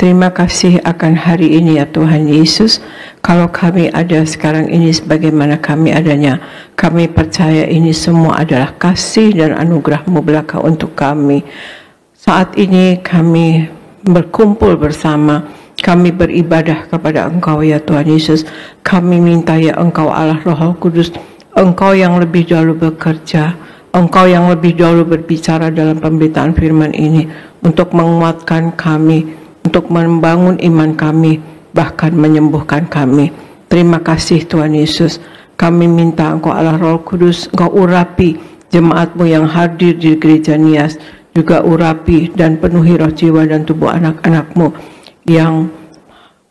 Terima kasih akan hari ini ya Tuhan Yesus. Kalau kami ada sekarang ini sebagaimana kami adanya, kami percaya ini semua adalah kasih dan anugerah-Mu belaka untuk kami. Saat ini kami berkumpul bersama, kami beribadah kepada Engkau ya Tuhan Yesus. Kami minta ya Engkau Allah Roh Kudus, Engkau yang lebih dahulu bekerja, Engkau yang lebih dahulu berbicara dalam pemberitaan firman ini untuk menguatkan kami, untuk membangun iman kami, bahkan menyembuhkan kami. Terima kasih Tuhan Yesus. Kami minta Engkau Allah Roh Kudus, Engkau urapi jemaat-Mu yang hadir di gereja Nias, juga urapi dan penuhi roh jiwa dan tubuh anak-anak-Mu yang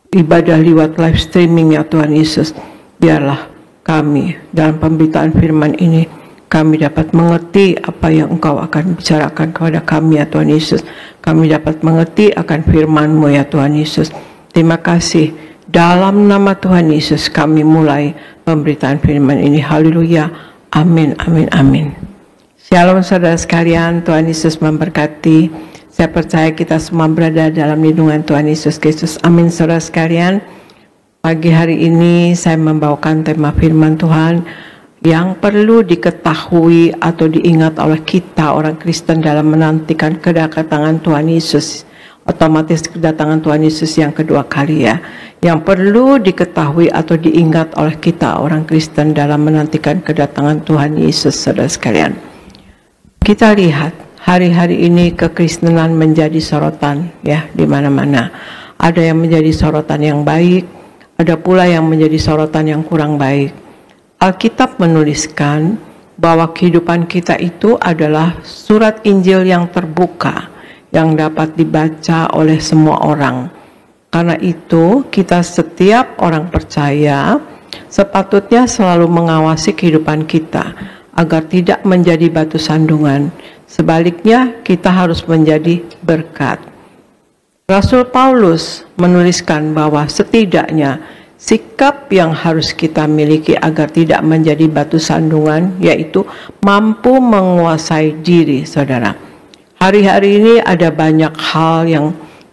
ibadah lewat live streaming ya Tuhan Yesus. Biarlah kami dalam pemberitaan firman ini, kami dapat mengerti apa yang Engkau akan bicarakan kepada kami ya Tuhan Yesus. Kami dapat mengerti akan firman-Mu ya Tuhan Yesus. Terima kasih. Dalam nama Tuhan Yesus kami mulai pemberitaan firman ini. Haleluya. Amin, amin, amin. Shalom saudara sekalian, Tuhan Yesus memberkati. Saya percaya kita semua berada dalam lindungan Tuhan Yesus Kristus. Amin saudara sekalian. Pagi hari ini saya membawakan tema firman Tuhan yang perlu diketahui atau diingat oleh kita orang Kristen dalam menantikan kedatangan Tuhan Yesus. Otomatis kedatangan Tuhan Yesus yang kedua kali ya. Yang perlu diketahui atau diingat oleh kita orang Kristen dalam menantikan kedatangan Tuhan Yesus, saudara sekalian. Kita lihat hari-hari ini kekristenan menjadi sorotan ya di mana-mana. Ada yang menjadi sorotan yang baik, ada pula yang menjadi sorotan yang kurang baik. Alkitab menuliskan bahwa kehidupan kita itu adalah surat Injil yang terbuka, yang dapat dibaca oleh semua orang. Karena itu, kita setiap orang percaya sepatutnya selalu mengawasi kehidupan kita agar tidak menjadi batu sandungan. Sebaliknya, kita harus menjadi berkat. Rasul Paulus menuliskan bahwa setidaknya sikap yang harus kita miliki agar tidak menjadi batu sandungan, yaitu mampu menguasai diri, saudara. Hari-hari ini ada banyak hal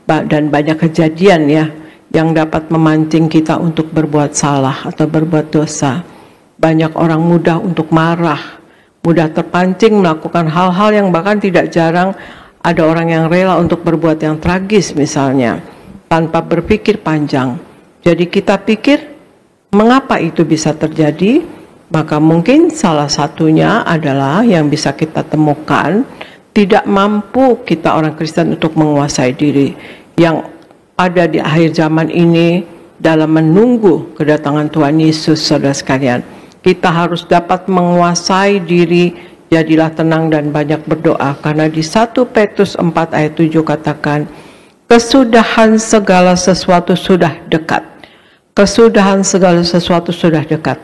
dan banyak kejadian ya, yang dapat memancing kita untuk berbuat salah atau berbuat dosa. Banyak orang mudah untuk marah, mudah terpancing melakukan hal-hal yang bahkan tidak jarang ada orang yang rela untuk berbuat yang tragis misalnya, tanpa berpikir panjang. Jadi kita pikir, mengapa itu bisa terjadi? Maka mungkin salah satunya adalah yang bisa kita temukan, tidak mampu kita orang Kristen untuk menguasai diri. Yang ada di akhir zaman ini dalam menunggu kedatangan Tuhan Yesus, saudara sekalian. Kita harus dapat menguasai diri, jadilah tenang dan banyak berdoa. Karena di 1 Petrus 4 ayat 7 katakan, kesudahan segala sesuatu sudah dekat. Kesudahan segala sesuatu sudah dekat.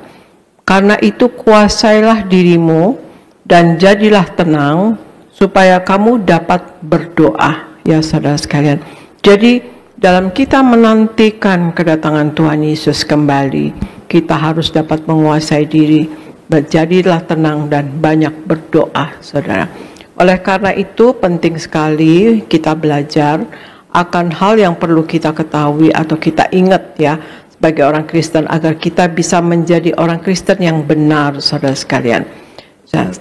Karena itu kuasailah dirimu dan jadilah tenang supaya kamu dapat berdoa ya saudara sekalian. Jadi dalam kita menantikan kedatangan Tuhan Yesus kembali, kita harus dapat menguasai diri, jadilah tenang dan banyak berdoa saudara. Oleh karena itu penting sekali kita belajar akan hal yang perlu kita ketahui atau kita ingat ya sebagai orang Kristen agar kita bisa menjadi orang Kristen yang benar, saudara sekalian.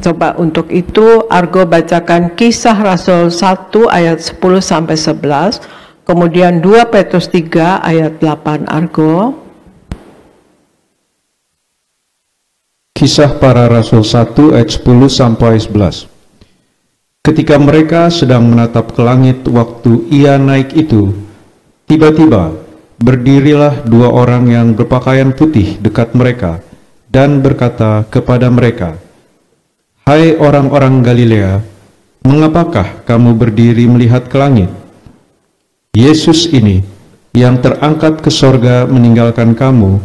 Coba untuk itu Argo bacakan Kisah Rasul 1 ayat 10 sampai 11, kemudian 2 Petrus 3 ayat 8 Argo. Kisah Para Rasul 1 ayat 10 sampai 11. Ketika mereka sedang menatap ke langit waktu ia naik itu, tiba-tiba berdirilah dua orang yang berpakaian putih dekat mereka dan berkata kepada mereka, "Hai orang-orang Galilea, mengapakah kamu berdiri melihat ke langit? Yesus ini yang terangkat ke sorga meninggalkan kamu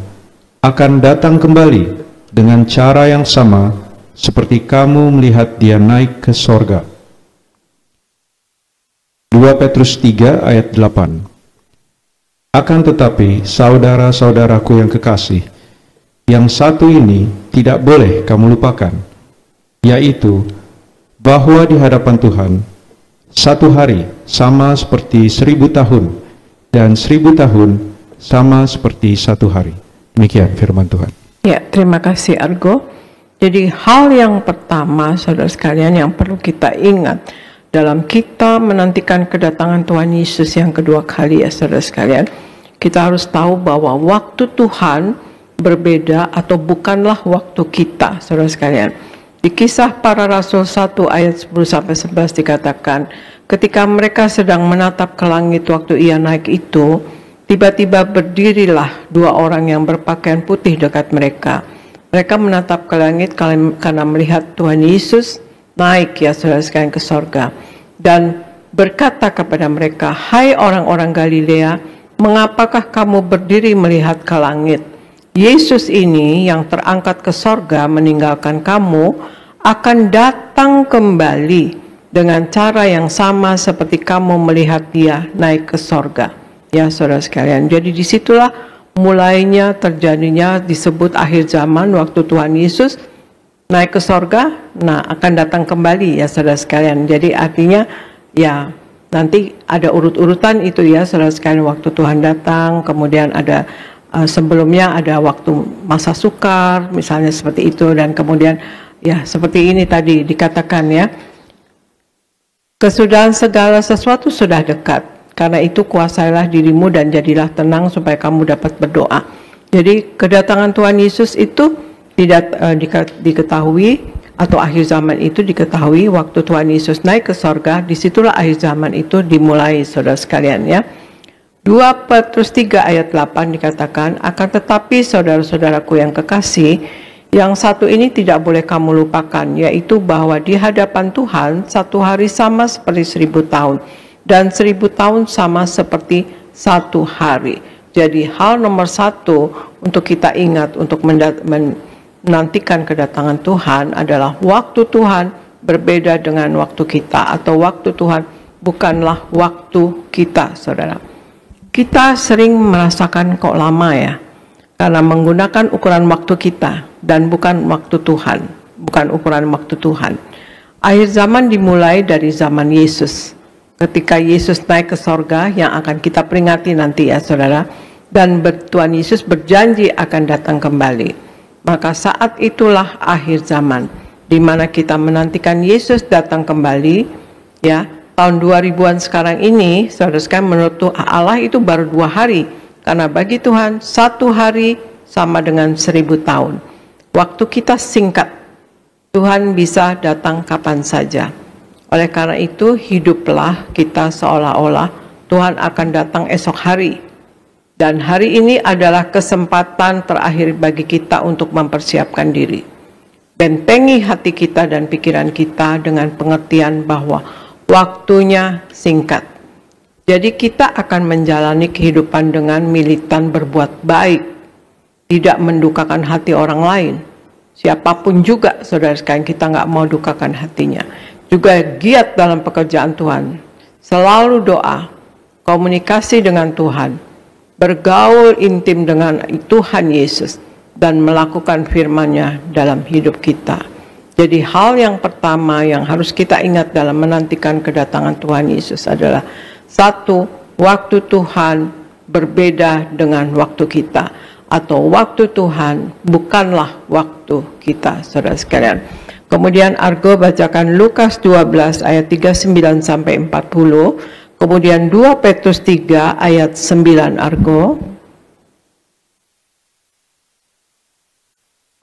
akan datang kembali dengan cara yang sama seperti kamu melihat dia naik ke sorga." 2 Petrus 3 ayat 8. Akan tetapi, saudara-saudaraku yang kekasih, yang satu ini tidak boleh kamu lupakan, yaitu bahwa di hadapan Tuhan, satu hari sama seperti 1000 tahun, dan 1000 tahun sama seperti 1 hari. Demikian firman Tuhan. Ya, terima kasih Argo. Jadi hal yang pertama, saudara sekalian, yang perlu kita ingat dalam kita menantikan kedatangan Tuhan Yesus yang kedua kali, ya saudara sekalian, kita harus tahu bahwa waktu Tuhan berbeda atau bukanlah waktu kita, saudara sekalian. Di Kisah Para Rasul 1 ayat 10-11 dikatakan, ketika mereka sedang menatap ke langit waktu ia naik itu, tiba-tiba berdirilah 2 orang yang berpakaian putih dekat mereka. Mereka menatap ke langit karena melihat Tuhan Yesus naik, ya saudara sekalian, ke sorga, dan berkata kepada mereka, "Hai orang-orang Galilea, mengapakah kamu berdiri melihat ke langit? Yesus ini yang terangkat ke sorga meninggalkan kamu akan datang kembali dengan cara yang sama seperti kamu melihat dia naik ke sorga." Ya saudara sekalian, jadi disitulah mulainya terjadinya disebut akhir zaman, waktu Tuhan Yesus naik ke sorga, akan datang kembali, ya saudara sekalian. Jadi artinya ya nanti ada urut-urutan itu, ya saudara sekalian, waktu Tuhan datang, kemudian ada sebelumnya ada waktu masa sukar, misalnya seperti itu, dan kemudian ya seperti ini tadi dikatakan, ya, kesudahan segala sesuatu sudah dekat. Karena itu kuasailah dirimu dan jadilah tenang supaya kamu dapat berdoa. Jadi kedatangan Tuhan Yesus itu tidak diketahui, atau akhir zaman itu diketahui waktu Tuhan Yesus naik ke sorga. Disitulah akhir zaman itu dimulai, saudara sekalian, ya. 2 Petrus 3 ayat 8 dikatakan, akan tetapi saudara-saudaraku yang kekasih, yang satu ini tidak boleh kamu lupakan, yaitu bahwa di hadapan Tuhan 1 hari sama seperti 1000 tahun. Dan 1000 tahun sama seperti 1 hari. Jadi hal nomor 1 untuk kita ingat untuk menantikan kedatangan Tuhan adalah waktu Tuhan berbeda dengan waktu kita, atau waktu Tuhan bukanlah waktu kita, saudara. Kita sering merasakan kok lama, ya, karena menggunakan ukuran waktu kita dan bukan waktu Tuhan, bukan ukuran waktu Tuhan. Akhir zaman dimulai dari zaman Yesus. Ketika Yesus naik ke sorga yang akan kita peringati nanti, ya saudara, dan Tuhan Yesus berjanji akan datang kembali. Maka saat itulah akhir zaman, di mana kita menantikan Yesus datang kembali, ya. Tahun 2000-an sekarang ini, saudara sekalian, menurut Allah itu baru 2 hari, karena bagi Tuhan 1 hari sama dengan 1000 tahun. Waktu kita singkat, Tuhan bisa datang kapan saja. Oleh karena itu, hiduplah kita seolah-olah Tuhan akan datang esok hari. Dan hari ini adalah kesempatan terakhir bagi kita untuk mempersiapkan diri. Bentengi hati kita dan pikiran kita dengan pengertian bahwa waktunya singkat. Jadi kita akan menjalani kehidupan dengan militan berbuat baik, tidak mendukakan hati orang lain. Siapapun juga, saudara sekalian, kita nggak mau dukakan hatinya. Juga giat dalam pekerjaan Tuhan, selalu doa, komunikasi dengan Tuhan, bergaul intim dengan Tuhan Yesus, dan melakukan firman-Nya dalam hidup kita. Jadi hal yang pertama yang harus kita ingat dalam menantikan kedatangan Tuhan Yesus adalah 1, waktu Tuhan berbeda dengan waktu kita, atau waktu Tuhan bukanlah waktu kita, saudara sekalian. Kemudian Argo bacakan Lukas 12 ayat 39 sampai 40, kemudian 2 Petrus 3 ayat 9, Argo.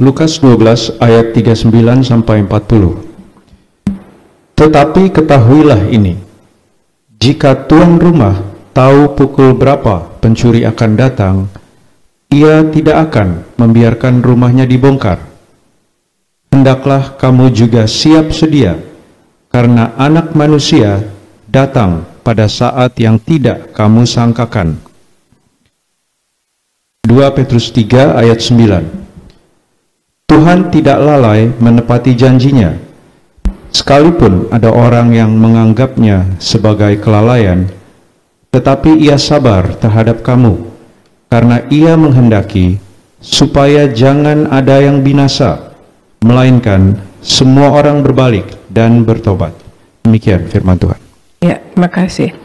Lukas 12 ayat 39 sampai 40. Tetapi ketahuilah ini, jika tuan rumah tahu pukul berapa pencuri akan datang, ia tidak akan membiarkan rumahnya dibongkar. Hendaklah kamu juga siap sedia, karena Anak Manusia datang pada saat yang tidak kamu sangkakan. 2 Petrus 3 ayat 9. Tuhan tidak lalai menepati janjinya, sekalipun ada orang yang menganggapnya sebagai kelalaian, tetapi ia sabar terhadap kamu, karena ia menghendaki supaya jangan ada yang binasa, melainkan semua orang berbalik dan bertobat. Demikian firman Tuhan. Ya, terima kasih.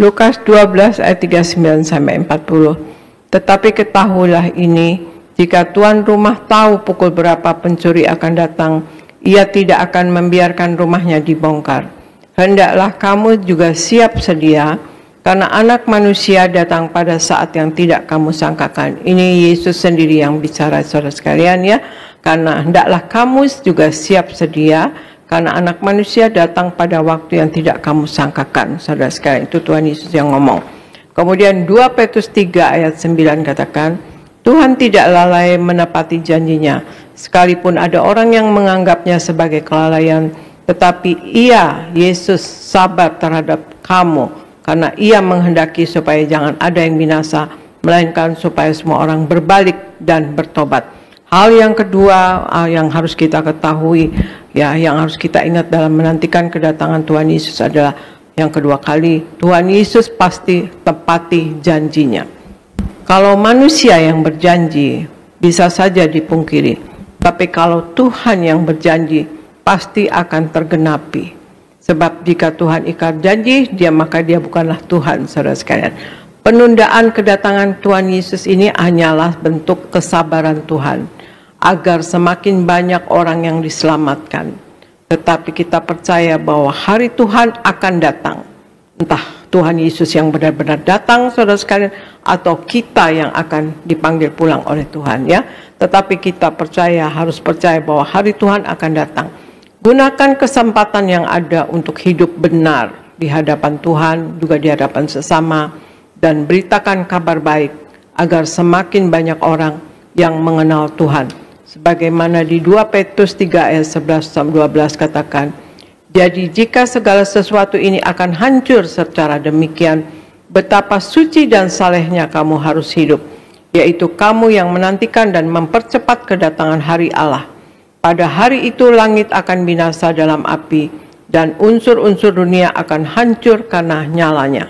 Lukas 12 ayat 39 sampai 40. Tetapi ketahuilah ini, jika tuan rumah tahu pukul berapa pencuri akan datang, ia tidak akan membiarkan rumahnya dibongkar. Hendaklah kamu juga siap sedia, karena anak manusia datang pada saat yang tidak kamu sangkakan. Ini Yesus sendiri yang bicara, saudara sekalian ya. Karena hendaklah kamu juga siap sedia, karena anak manusia datang pada waktu yang tidak kamu sangkakan. Saudara sekalian, itu Tuhan Yesus yang ngomong. Kemudian 2 Petrus 3 ayat 9 katakan, Tuhan tidak lalai menepati janjinya, sekalipun ada orang yang menganggapnya sebagai kelalaian, tetapi ia, Yesus, sabar terhadap kamu, karena ia menghendaki supaya jangan ada yang binasa, melainkan supaya semua orang berbalik dan bertobat. Hal yang kedua yang harus kita ketahui, ya, yang harus kita ingat dalam menantikan kedatangan Tuhan Yesus adalah yang kedua kali, Tuhan Yesus pasti tepati janjinya. Kalau manusia yang berjanji bisa saja dipungkiri, tapi kalau Tuhan yang berjanji pasti akan tergenapi. Sebab jika Tuhan ikat janji, maka dia bukanlah Tuhan, saudara sekalian. Penundaan kedatangan Tuhan Yesus ini hanyalah bentuk kesabaran Tuhan, agar semakin banyak orang yang diselamatkan. Tetapi kita percaya bahwa hari Tuhan akan datang. Entah Tuhan Yesus yang benar-benar datang, saudara sekalian, atau kita yang akan dipanggil pulang oleh Tuhan, ya. Tetapi kita harus percaya bahwa hari Tuhan akan datang. Gunakan kesempatan yang ada untuk hidup benar di hadapan Tuhan, juga di hadapan sesama, dan beritakan kabar baik agar semakin banyak orang yang mengenal Tuhan. Sebagaimana di 2 Petrus 3 ayat 11-12 katakan, jadi jika segala sesuatu ini akan hancur secara demikian, betapa suci dan salehnya kamu harus hidup, yaitu kamu yang menantikan dan mempercepat kedatangan hari Allah. Pada hari itu langit akan binasa dalam api, dan unsur-unsur dunia akan hancur karena nyalanya.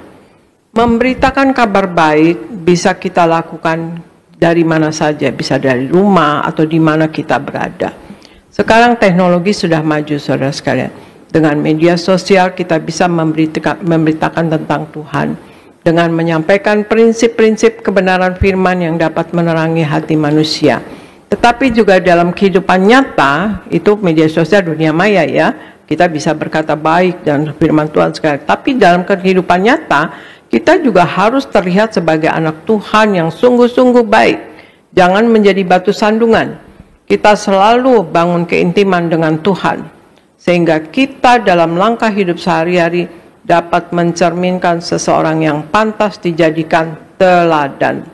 Memberitakan kabar baik bisa kita lakukan dari mana saja, bisa dari rumah atau di mana kita berada. Sekarang teknologi sudah maju, saudara sekalian. Dengan media sosial kita bisa memberitakan tentang Tuhan, dengan menyampaikan prinsip-prinsip kebenaran firman yang dapat menerangi hati manusia. Tetapi juga dalam kehidupan nyata, itu media sosial dunia maya ya, kita bisa berkata baik dan firman Tuhan sekali. Tapi dalam kehidupan nyata, kita juga harus terlihat sebagai anak Tuhan yang sungguh-sungguh baik. Jangan menjadi batu sandungan. Kita selalu bangun keintiman dengan Tuhan, sehingga kita dalam langkah hidup sehari-hari dapat mencerminkan seseorang yang pantas dijadikan teladan,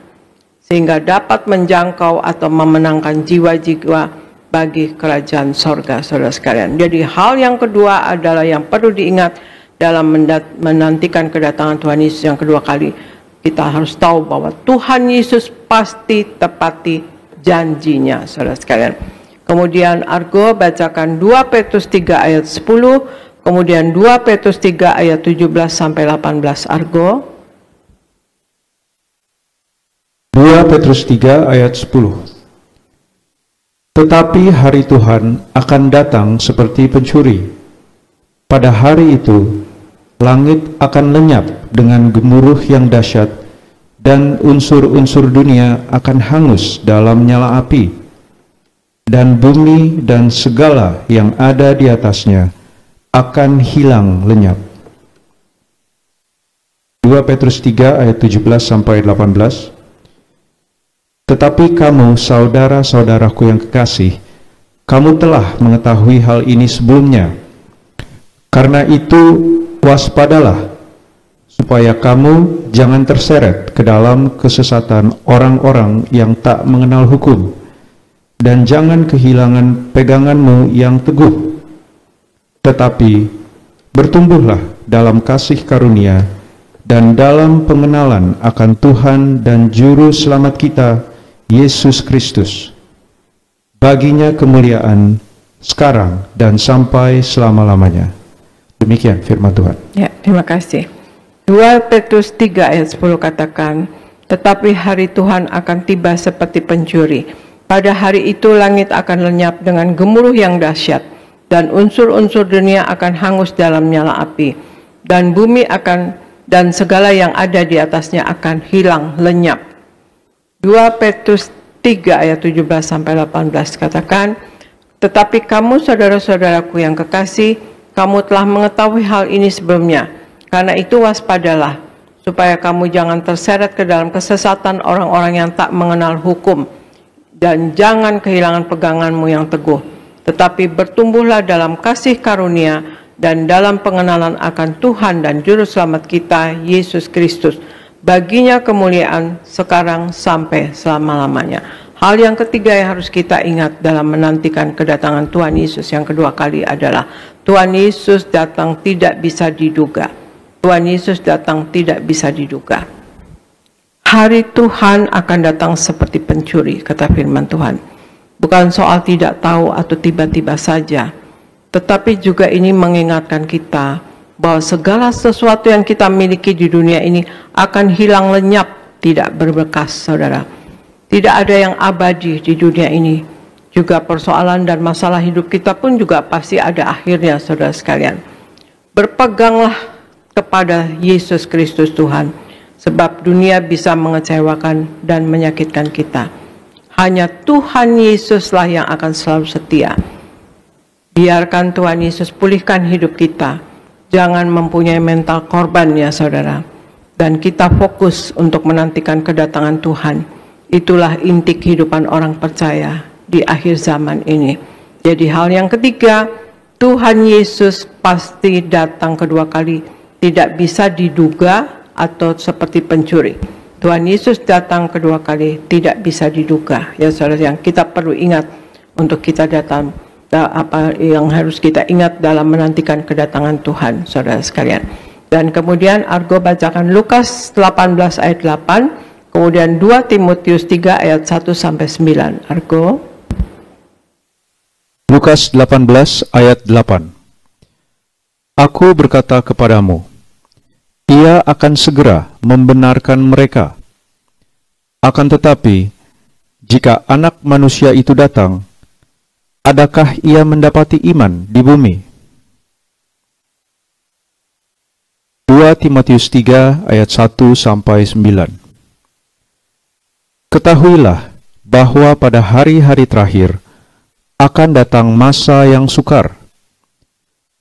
sehingga dapat menjangkau atau memenangkan jiwa-jiwa bagi kerajaan sorga, saudara sekalian. Jadi hal yang kedua adalah yang perlu diingat dalam menantikan kedatangan Tuhan Yesus yang kedua kali. Kita harus tahu bahwa Tuhan Yesus pasti tepati janjinya, saudara sekalian. Kemudian Argo bacakan 2 Petrus 3 ayat 10, kemudian 2 Petrus 3 ayat 17-18 Argo. 2 Petrus 3 ayat 10. Tetapi hari Tuhan akan datang seperti pencuri. Pada hari itu, langit akan lenyap dengan gemuruh yang dahsyat, dan unsur-unsur dunia akan hangus dalam nyala api, dan bumi dan segala yang ada di atasnya akan hilang lenyap. 2 Petrus 3 ayat 17-18. Tetapi kamu, saudara-saudaraku yang kekasih, kamu telah mengetahui hal ini sebelumnya. Karena itu, waspadalah, supaya kamu jangan terseret ke dalam kesesatan orang-orang yang tak mengenal hukum, dan jangan kehilangan peganganmu yang teguh. Tetapi, bertumbuhlah dalam kasih karunia, dan dalam pengenalan akan Tuhan dan Juru Selamat kita, Yesus Kristus. Baginya kemuliaan sekarang dan sampai selama-lamanya. Demikian firman Tuhan. Ya, terima kasih. 2 Petrus 3 ayat 10 katakan, tetapi hari Tuhan akan tiba seperti pencuri. Pada hari itu langit akan lenyap dengan gemuruh yang dahsyat, dan unsur-unsur dunia akan hangus dalam nyala api, dan bumi dan segala yang ada di atasnya akan hilang lenyap. 2 Petrus 3 ayat 17-18 katakan, tetapi kamu saudara-saudaraku yang kekasih, kamu telah mengetahui hal ini sebelumnya. Karena itu waspadalah, supaya kamu jangan terseret ke dalam kesesatan orang-orang yang tak mengenal hukum, dan jangan kehilangan peganganmu yang teguh. Tetapi bertumbuhlah dalam kasih karunia dan dalam pengenalan akan Tuhan dan Juru Selamat kita, Yesus Kristus. Baginya kemuliaan sekarang sampai selama-lamanya. Hal yang ketiga yang harus kita ingat dalam menantikan kedatangan Tuhan Yesus yang kedua kali adalah Tuhan Yesus datang tidak bisa diduga. Tuhan Yesus datang tidak bisa diduga. Hari Tuhan akan datang seperti pencuri, kata firman Tuhan. Bukan soal tidak tahu atau tiba-tiba saja, tetapi juga ini mengingatkan kita bahwa segala sesuatu yang kita miliki di dunia ini akan hilang lenyap, tidak berbekas, saudara. Tidak ada yang abadi di dunia ini. Juga persoalan dan masalah hidup kita pun juga pasti ada akhirnya, saudara sekalian. Berpeganglah kepada Yesus Kristus Tuhan, sebab dunia bisa mengecewakan dan menyakitkan kita. Hanya Tuhan Yesuslah yang akan selalu setia. Biarkan Tuhan Yesus pulihkan hidup kita. Jangan mempunyai mental korban ya saudara. Dan kita fokus untuk menantikan kedatangan Tuhan. Itulah inti kehidupan orang percaya di akhir zaman ini. Jadi hal yang ketiga, Tuhan Yesus pasti datang kedua kali. Tidak bisa diduga atau seperti pencuri. Tuhan Yesus datang kedua kali tidak bisa diduga. Ya saudara, yang kita perlu ingat untuk kita datang. Apa yang harus kita ingat dalam menantikan kedatangan Tuhan, saudara sekalian. Dan kemudian Argo bacakan Lukas 18 ayat 8, kemudian 2 Timotius 3 ayat 1-9. Argo. Lukas 18 ayat 8. Aku berkata kepadamu, Ia akan segera membenarkan mereka. Akan tetapi, jika Anak Manusia itu datang, adakah ia mendapati iman di bumi? 2 Timotius 3 ayat 1-9. Ketahuilah bahwa pada hari-hari terakhir akan datang masa yang sukar.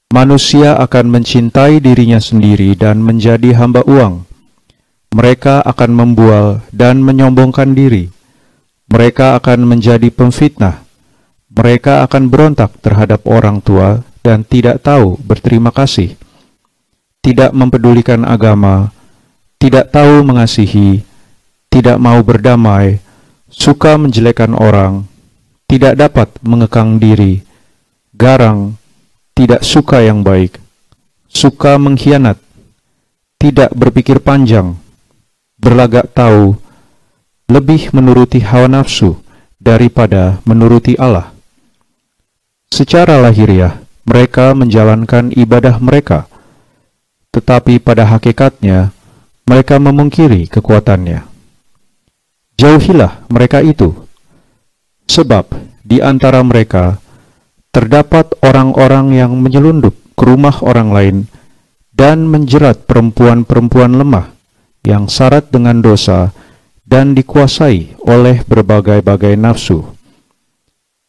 Manusia akan mencintai dirinya sendiri dan menjadi hamba uang. Mereka akan membual dan menyombongkan diri. Mereka akan menjadi pemfitnah. Mereka akan berontak terhadap orang tua dan tidak tahu berterima kasih, tidak mempedulikan agama, tidak tahu mengasihi, tidak mau berdamai, suka menjelekkan orang, tidak dapat mengekang diri, garang, tidak suka yang baik, suka mengkhianat, tidak berpikir panjang, berlagak tahu, lebih menuruti hawa nafsu daripada menuruti Allah. Secara lahiriah, mereka menjalankan ibadah mereka, tetapi pada hakikatnya, mereka memungkiri kekuatannya. Jauhilah mereka itu, sebab di antara mereka terdapat orang-orang yang menyelundup ke rumah orang lain dan menjerat perempuan-perempuan lemah yang syarat dengan dosa dan dikuasai oleh berbagai-bagai nafsu,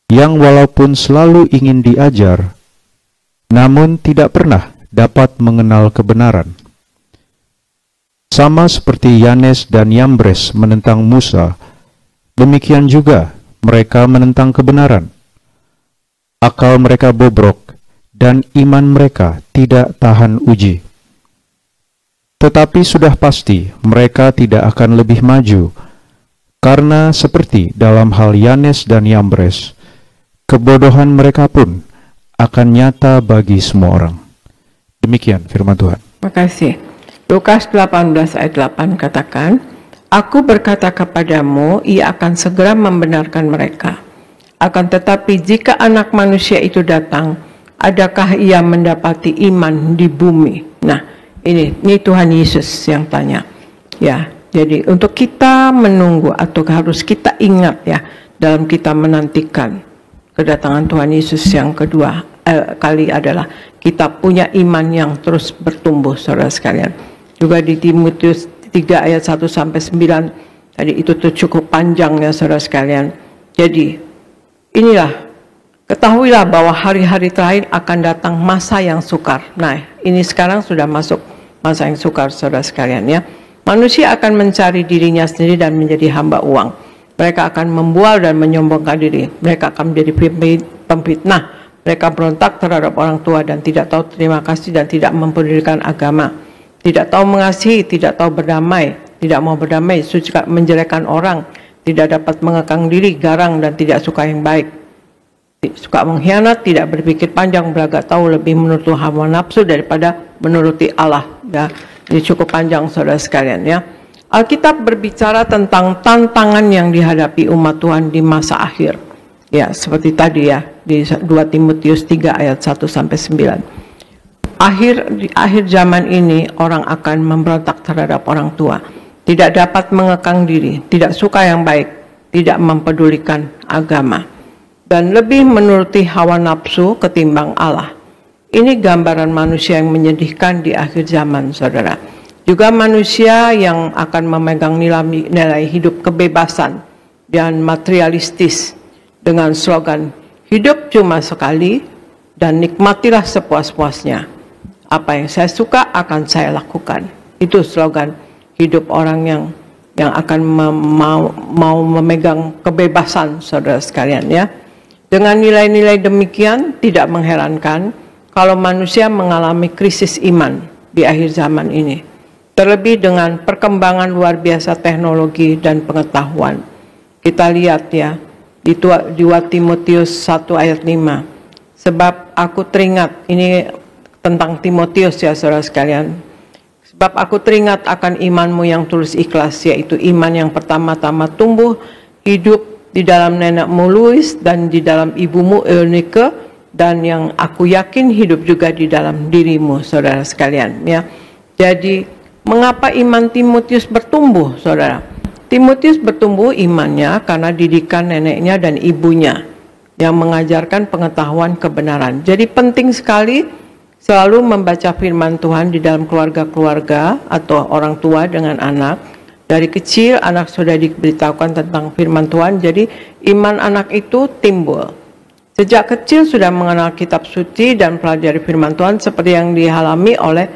yang walaupun selalu ingin diajar, namun tidak pernah dapat mengenal kebenaran. Sama seperti Yanes dan Yambres menentang Musa, demikian juga mereka menentang kebenaran. Akal mereka bobrok, dan iman mereka tidak tahan uji. Tetapi sudah pasti mereka tidak akan lebih maju, karena seperti dalam hal Yanes dan Yambres, kebodohan mereka pun akan nyata bagi semua orang. Demikian firman Tuhan. Terima kasih. Lukas 18 ayat 8 katakan, Aku berkata kepadamu, ia akan segera membenarkan mereka. Akan tetapi jika Anak Manusia itu datang, adakah ia mendapati iman di bumi? Nah, ini Tuhan Yesus yang tanya. Ya, jadi untuk kita menunggu atau harus kita ingat ya dalam kita menantikan kedatangan Tuhan Yesus yang kedua kali adalah kita punya iman yang terus bertumbuh, saudara sekalian. Juga di Timotius 3 ayat 1 sampai 9. Tadi itu tuh cukup panjang ya saudara sekalian. Jadi inilah, ketahuilah bahwa hari-hari terakhir akan datang masa yang sukar. Nah, ini sekarang sudah masuk masa yang sukar saudara sekalian ya. Manusia akan mencari dirinya sendiri dan menjadi hamba uang. Mereka akan membual dan menyombongkan diri. Mereka akan menjadi pemfitnah. Mereka berontak terhadap orang tua dan tidak tahu terima kasih dan tidak mempedulikan agama. Tidak tahu mengasihi, tidak tahu berdamai, tidak mau berdamai, suka menjelekkan orang, tidak dapat mengekang diri, garang dan tidak suka yang baik. Suka mengkhianat, tidak berpikir panjang, beragak tahu, lebih menuruti hawa nafsu daripada menuruti Allah. Ya, ini cukup panjang saudara sekalian ya. Alkitab berbicara tentang tantangan yang dihadapi umat Tuhan di masa akhir. Ya, seperti tadi ya di 2 Timotius 3 ayat 1 sampai 9. Di akhir zaman ini orang akan memberontak terhadap orang tua, tidak dapat mengekang diri, tidak suka yang baik, tidak mempedulikan agama, dan lebih menuruti hawa nafsu ketimbang Allah. Ini gambaran manusia yang menyedihkan di akhir zaman, saudara. Juga manusia yang akan memegang nilai hidup kebebasan dan materialistis dengan slogan, hidup cuma sekali dan nikmatilah sepuas-puasnya. Apa yang saya suka akan saya lakukan. Itu slogan hidup orang yang akan mau memegang kebebasan, saudara sekalian ya. Dengan nilai-nilai demikian, tidak mengherankan kalau manusia mengalami krisis iman di akhir zaman ini. Terlebih dengan perkembangan luar biasa teknologi dan pengetahuan. Kita lihat ya, di 2 Timotius 1 ayat 5. Sebab aku teringat, ini tentang Timotius ya saudara sekalian. Sebab aku teringat akan imanmu yang tulus ikhlas, yaitu iman yang pertama-tama tumbuh hidup di dalam nenekmu Lois dan di dalam ibumu Eunike, dan yang aku yakin hidup juga di dalam dirimu saudara sekalian ya. Jadi mengapa iman Timotius bertumbuh saudara? Timotius bertumbuh imannya karena didikan neneknya dan ibunya yang mengajarkan pengetahuan kebenaran. Jadi penting sekali selalu membaca firman Tuhan di dalam keluarga-keluarga atau orang tua dengan anak. Dari kecil anak sudah diberitahukan tentang firman Tuhan, jadi iman anak itu timbul. Sejak kecil sudah mengenal kitab suci dan pelajari firman Tuhan seperti yang dialami oleh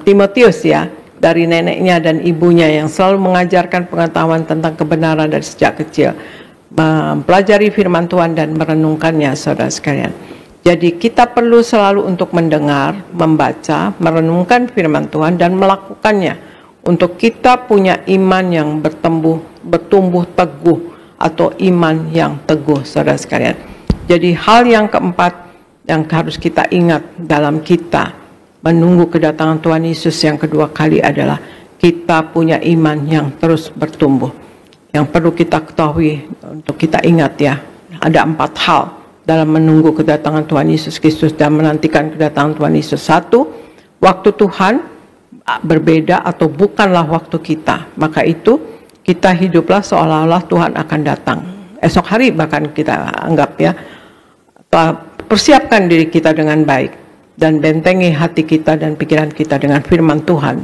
Timotius ya, dari neneknya dan ibunya yang selalu mengajarkan pengetahuan tentang kebenaran dari sejak kecil, mempelajari firman Tuhan dan merenungkannya saudara sekalian. Jadi kita perlu selalu untuk mendengar, membaca, merenungkan firman Tuhan dan melakukannya untuk kita punya iman yang bertumbuh teguh atau iman yang teguh saudara sekalian. Jadi hal yang keempat yang harus kita ingat dalam kita menunggu kedatangan Tuhan Yesus yang kedua kali adalah kita punya iman yang terus bertumbuh. Yang perlu kita ketahui untuk kita ingat ya, ada 4 hal dalam menunggu kedatangan Tuhan Yesus Kristus dan menantikan kedatangan Tuhan Yesus. 1, waktu Tuhan berbeda atau bukanlah waktu kita. Maka itu kita hiduplah seolah-olah Tuhan akan datang esok hari, bahkan kita anggap ya. Persiapkan diri kita dengan baik dan bentengi hati kita dan pikiran kita dengan firman Tuhan.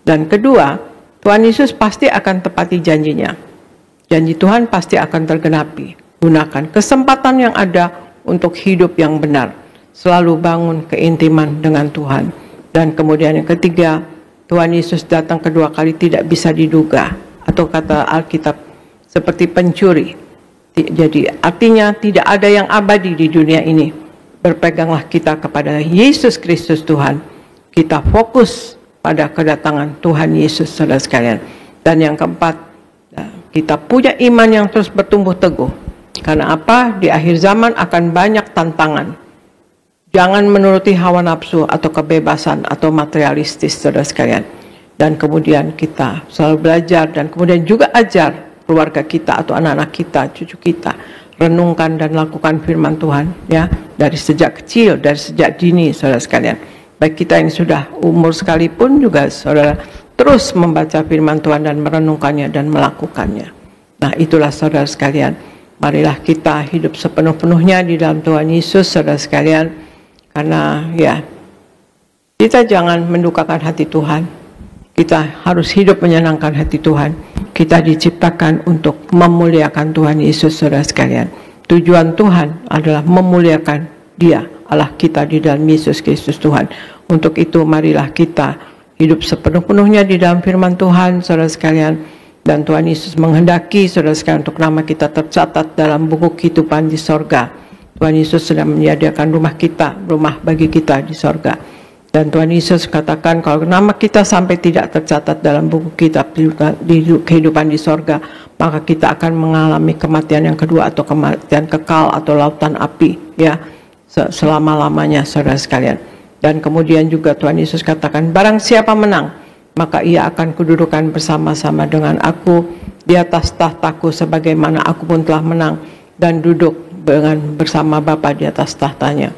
Dan kedua, Tuhan Yesus pasti akan tepati janjinya. Janji Tuhan pasti akan tergenapi. Gunakan kesempatan yang ada untuk hidup yang benar. Selalu bangun keintiman dengan Tuhan. Dan kemudian yang ketiga, Tuhan Yesus datang kedua kali tidak bisa diduga. Atau kata Alkitab, seperti pencuri. Jadi artinya tidak ada yang abadi di dunia ini. Berpeganglah kita kepada Yesus Kristus Tuhan. Kita fokus pada kedatangan Tuhan Yesus saudara sekalian. Dan yang keempat, kita punya iman yang terus bertumbuh teguh. Karena apa? Di akhir zaman akan banyak tantangan. Jangan menuruti hawa nafsu atau kebebasan atau materialistis saudara sekalian. Dan kemudian kita selalu belajar dan kemudian juga ajar keluarga kita atau anak-anak kita, cucu kita, renungkan dan lakukan firman Tuhan ya, dari sejak kecil, dari sejak dini saudara sekalian. Baik kita yang sudah umur sekalipun juga saudara terus membaca firman Tuhan dan merenungkannya dan melakukannya. Nah itulah saudara sekalian, marilah kita hidup sepenuh-penuhnya di dalam Tuhan Yesus saudara sekalian. Karena ya Kita jangan mendukakan hati Tuhan. Kita harus hidup menyenangkan hati Tuhan. Kita diciptakan untuk memuliakan Tuhan Yesus, saudara sekalian. Tujuan Tuhan adalah memuliakan Dia, Allah kita di dalam Yesus Kristus Tuhan. Untuk itu marilah kita hidup sepenuh-penuhnya di dalam firman Tuhan, saudara sekalian. Dan Tuhan Yesus menghendaki saudara sekalian untuk nama kita tercatat dalam buku kehidupan di sorga. Tuhan Yesus sedang menyediakan rumah kita, rumah bagi kita di sorga. Dan Tuhan Yesus katakan kalau nama kita sampai tidak tercatat dalam buku kitab di kehidupan di sorga, maka kita akan mengalami kematian yang kedua atau kematian kekal atau lautan api, ya, selama-lamanya, saudara sekalian. Dan kemudian juga Tuhan Yesus katakan, barang siapa menang, maka ia akan kududukan bersama-sama dengan aku di atas tahtaku sebagaimana aku pun telah menang dan duduk bersama Bapa di atas tahtanya.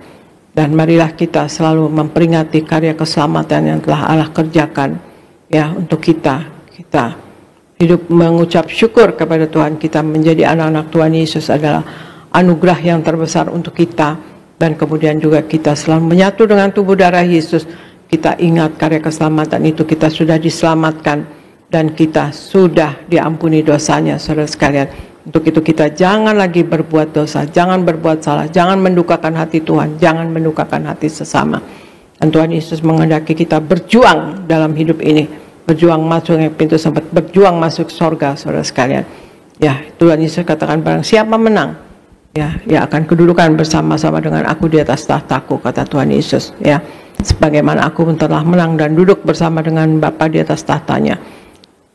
Dan marilah kita selalu memperingati karya keselamatan yang telah Allah kerjakan, ya, untuk kita hidup mengucap syukur kepada Tuhan. Kita menjadi anak-anak Tuhan Yesus adalah anugerah yang terbesar untuk kita. Dan kemudian juga kita selalu menyatu dengan tubuh darah Yesus. Kita ingat karya keselamatan itu, kita sudah diselamatkan dan kita sudah diampuni dosanya, saudara sekalian. Untuk itu kita jangan lagi berbuat dosa, jangan berbuat salah, jangan mendukakan hati Tuhan, jangan mendukakan hati sesama. Dan Tuhan Yesus menghendaki kita berjuang dalam hidup ini, berjuang masuk pintu sempat, berjuang masuk surga, saudara sekalian. Ya, Tuhan Yesus katakan barang siapa menang, ya, ia akan kedudukan bersama-sama dengan aku di atas tahtaku, kata Tuhan Yesus, ya. Sebagaimana aku pun telah menang dan duduk bersama dengan Bapa di atas tahtanya.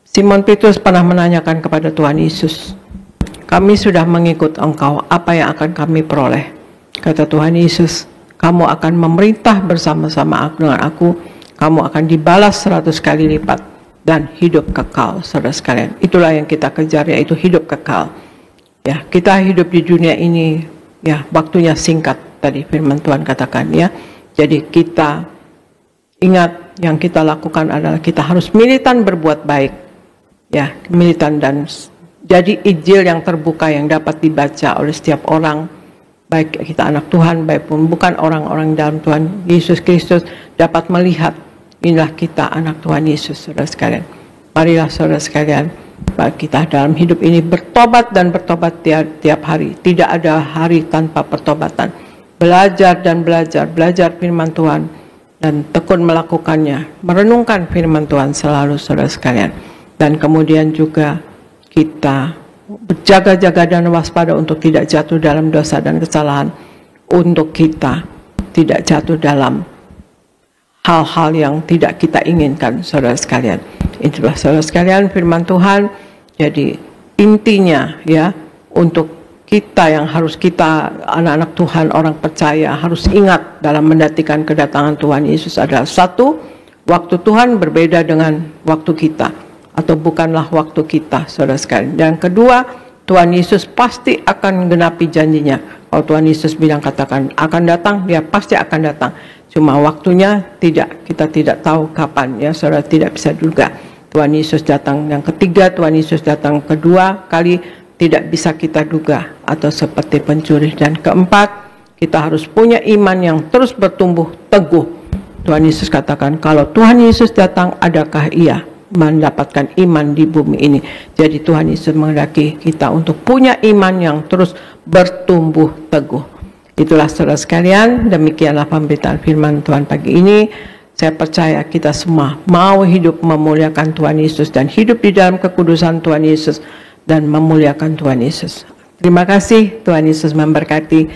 Simon Petrus pernah menanyakan kepada Tuhan Yesus, kami sudah mengikut Engkau, apa yang akan kami peroleh? Kata Tuhan Yesus, kamu akan memerintah bersama-sama dengan aku, kamu akan dibalas 100 kali lipat dan hidup kekal, saudara sekalian. Itulah yang kita kejar, yaitu hidup kekal. Ya, kita hidup di dunia ini, ya, waktunya singkat, tadi firman Tuhan katakan, ya. Jadi kita ingat yang kita lakukan adalah kita harus militan berbuat baik, ya, militan dan jadi Injil yang terbuka yang dapat dibaca oleh setiap orang, baik kita anak Tuhan, baik pun bukan orang-orang dalam Tuhan Yesus Kristus, dapat melihat inilah kita anak Tuhan Yesus, saudara sekalian. Marilah saudara sekalian, kita dalam hidup ini bertobat dan bertobat tiap hari. Tidak ada hari tanpa pertobatan. Belajar dan belajar firman Tuhan dan tekun melakukannya, merenungkan firman Tuhan selalu, saudara sekalian. Dan kemudian juga kita berjaga-jaga dan waspada untuk tidak jatuh dalam dosa dan kesalahan, untuk kita tidak jatuh dalam hal-hal yang tidak kita inginkan, saudara sekalian. Itulah saudara sekalian firman Tuhan. Jadi intinya, ya, untuk kita yang harus kita anak-anak Tuhan, orang percaya harus ingat dalam menantikan kedatangan Tuhan Yesus adalah satu, waktu Tuhan berbeda dengan waktu kita, atau bukanlah waktu kita, saudara sekalian. Dan kedua, Tuhan Yesus pasti akan genapi janjinya. Kalau Tuhan Yesus bilang katakan akan datang, dia pasti akan datang. Cuma waktunya tidak, kita tidak tahu kapan, ya, saudara, tidak bisa duga. Tuhan Yesus datang yang ketiga, Tuhan Yesus datang kedua kali, tidak bisa kita duga, atau seperti pencuri. Dan keempat, kita harus punya iman yang terus bertumbuh teguh. Tuhan Yesus katakan, kalau Tuhan Yesus datang, adakah ia mendapatkan iman di bumi ini? Jadi Tuhan Yesus menghendaki kita untuk punya iman yang terus bertumbuh teguh. Itulah saudara sekalian, demikianlah pemberitaan firman Tuhan pagi ini. Saya percaya kita semua mau hidup memuliakan Tuhan Yesus dan hidup di dalam kekudusan Tuhan Yesus dan memuliakan Tuhan Yesus. Terima kasih, Tuhan Yesus memberkati.